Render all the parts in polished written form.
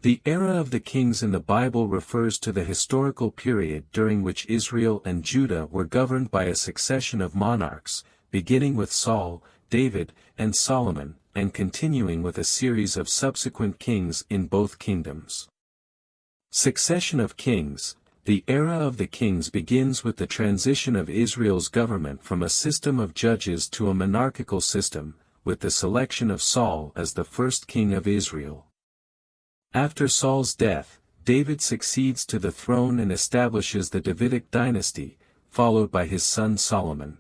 The era of the kings in the Bible refers to the historical period during which Israel and Judah were governed by a succession of monarchs, beginning with Saul, David, and Solomon, and continuing with a series of subsequent kings in both kingdoms. Succession of kings. The era of the kings begins with the transition of Israel's government from a system of judges to a monarchical system, with the selection of Saul as the first king of Israel. After Saul's death, David succeeds to the throne and establishes the Davidic dynasty, followed by his son Solomon.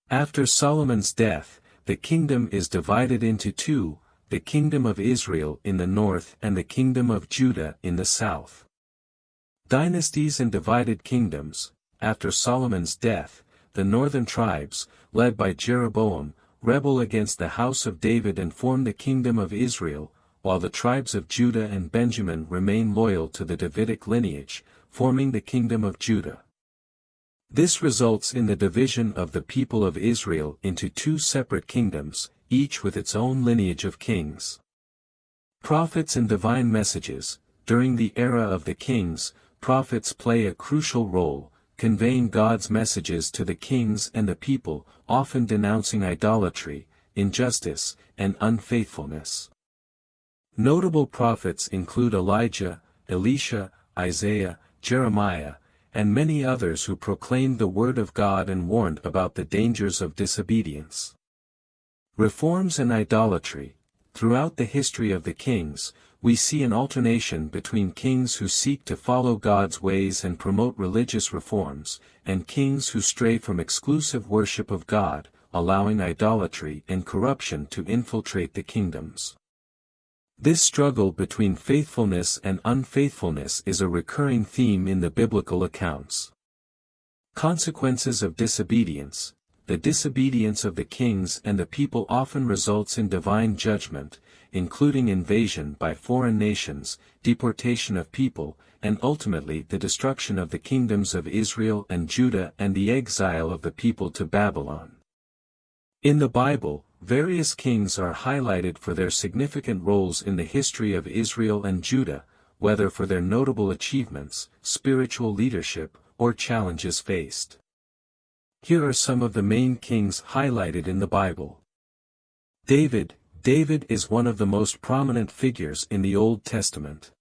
After Solomon's death, the kingdom is divided into two, the kingdom of Israel in the north and the kingdom of Judah in the south. Dynasties and divided kingdoms. After Solomon's death, the northern tribes, led by Jeroboam, rebel against the house of David and form the kingdom of Israel, while the tribes of Judah and Benjamin remain loyal to the Davidic lineage, forming the kingdom of Judah. This results in the division of the people of Israel into two separate kingdoms, each with its own lineage of kings. Prophets and divine messages. During the era of the kings, prophets play a crucial role, conveying God's messages to the kings and the people, often denouncing idolatry, injustice, and unfaithfulness. Notable prophets include Elijah, Elisha, Isaiah, Jeremiah, and many others who proclaimed the word of God and warned about the dangers of disobedience. Reforms and idolatry. Throughout the history of the kings, we see an alternation between kings who seek to follow God's ways and promote religious reforms, and kings who stray from exclusive worship of God, allowing idolatry and corruption to infiltrate the kingdoms. This struggle between faithfulness and unfaithfulness is a recurring theme in the biblical accounts. Consequences of disobedience. The disobedience of the kings and the people often results in divine judgment, including invasion by foreign nations, deportation of people, and ultimately the destruction of the kingdoms of Israel and Judah and the exile of the people to Babylon. In the Bible, various kings are highlighted for their significant roles in the history of Israel and Judah, whether for their notable achievements, spiritual leadership, or challenges faced. Here are some of the main kings highlighted in the Bible. David. David is one of the most prominent figures in the Old Testament.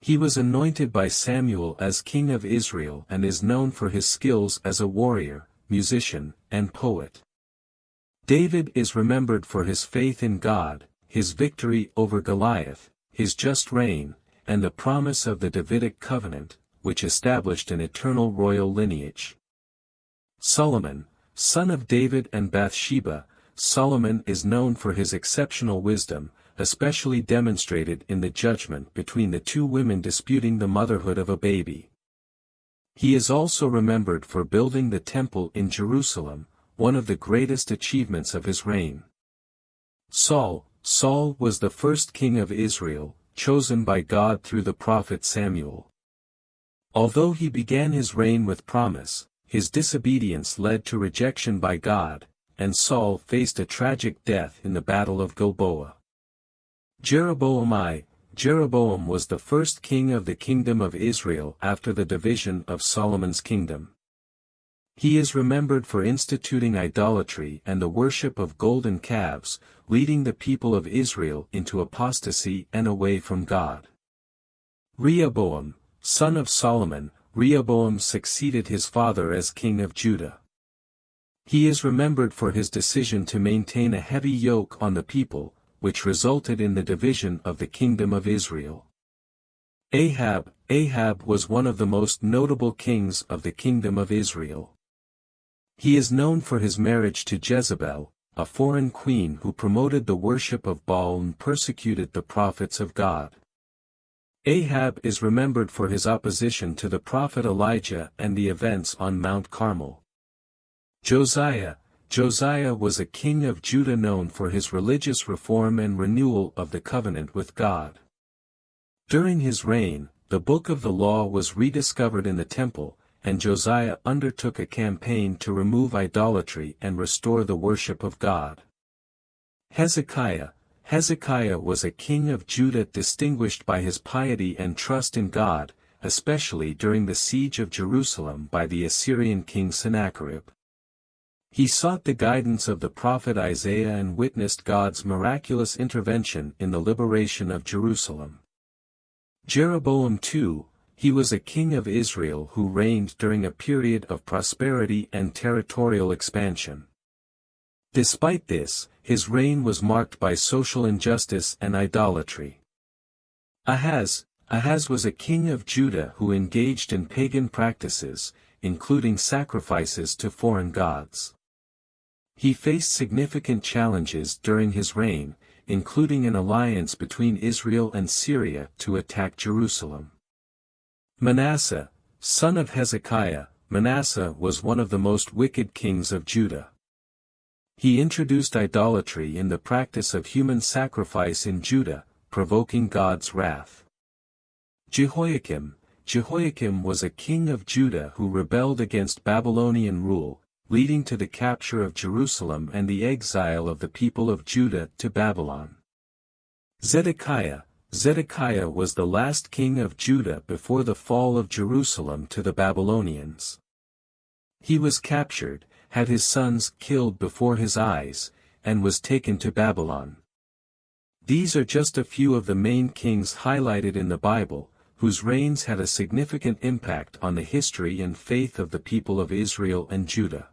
He was anointed by Samuel as king of Israel and is known for his skills as a warrior, musician, and poet. David is remembered for his faith in God, his victory over Goliath, his just reign, and the promise of the Davidic covenant, which established an eternal royal lineage. Solomon, son of David and Bathsheba. Solomon is known for his exceptional wisdom, especially demonstrated in the judgment between the two women disputing the motherhood of a baby. He is also remembered for building the temple in Jerusalem, one of the greatest achievements of his reign. Saul was the first king of Israel, chosen by God through the prophet Samuel. Although he began his reign with promise, his disobedience led to rejection by God, and Saul faced a tragic death in the Battle of Gilboa. Jeroboam was the first king of the kingdom of Israel after the division of Solomon's kingdom. He is remembered for instituting idolatry and the worship of golden calves, leading the people of Israel into apostasy and away from God. Rehoboam, son of Solomon. Rehoboam succeeded his father as king of Judah. He is remembered for his decision to maintain a heavy yoke on the people, which resulted in the division of the kingdom of Israel. Ahab was one of the most notable kings of the kingdom of Israel. He is known for his marriage to Jezebel, a foreign queen who promoted the worship of Baal and persecuted the prophets of God. Ahab is remembered for his opposition to the prophet Elijah and the events on Mount Carmel. Josiah was a king of Judah known for his religious reform and renewal of the covenant with God. During his reign, the Book of the Law was rediscovered in the temple, and Josiah undertook a campaign to remove idolatry and restore the worship of God. Hezekiah Hezekiah was a king of Judah distinguished by his piety and trust in God, especially during the siege of Jerusalem by the Assyrian king Sennacherib. He sought the guidance of the prophet Isaiah and witnessed God's miraculous intervention in the liberation of Jerusalem. Jeroboam II, he was a king of Israel who reigned during a period of prosperity and territorial expansion. Despite this, his reign was marked by social injustice and idolatry. Ahaz was a king of Judah who engaged in pagan practices, including sacrifices to foreign gods. He faced significant challenges during his reign, including an alliance between Israel and Syria to attack Jerusalem. Manasseh, son of Hezekiah, Manasseh was one of the most wicked kings of Judah. He introduced idolatry in the practice of human sacrifice in Judah, provoking God's wrath. Jehoiakim was a king of Judah who rebelled against Babylonian rule, leading to the capture of Jerusalem and the exile of the people of Judah to Babylon. Zedekiah was the last king of Judah before the fall of Jerusalem to the Babylonians. He was captured, had his sons killed before his eyes, and was taken to Babylon. These are just a few of the main kings highlighted in the Bible, whose reigns had a significant impact on the history and faith of the people of Israel and Judah.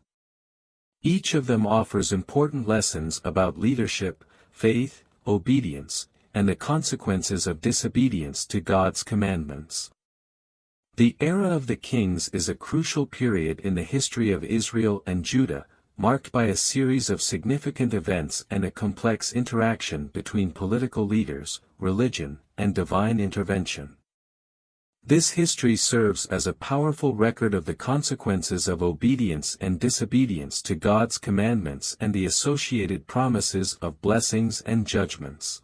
Each of them offers important lessons about leadership, faith, obedience, and the consequences of disobedience to God's commandments. The era of the kings is a crucial period in the history of Israel and Judah, marked by a series of significant events and a complex interaction between political leaders, religion, and divine intervention. This history serves as a powerful record of the consequences of obedience and disobedience to God's commandments and the associated promises of blessings and judgments.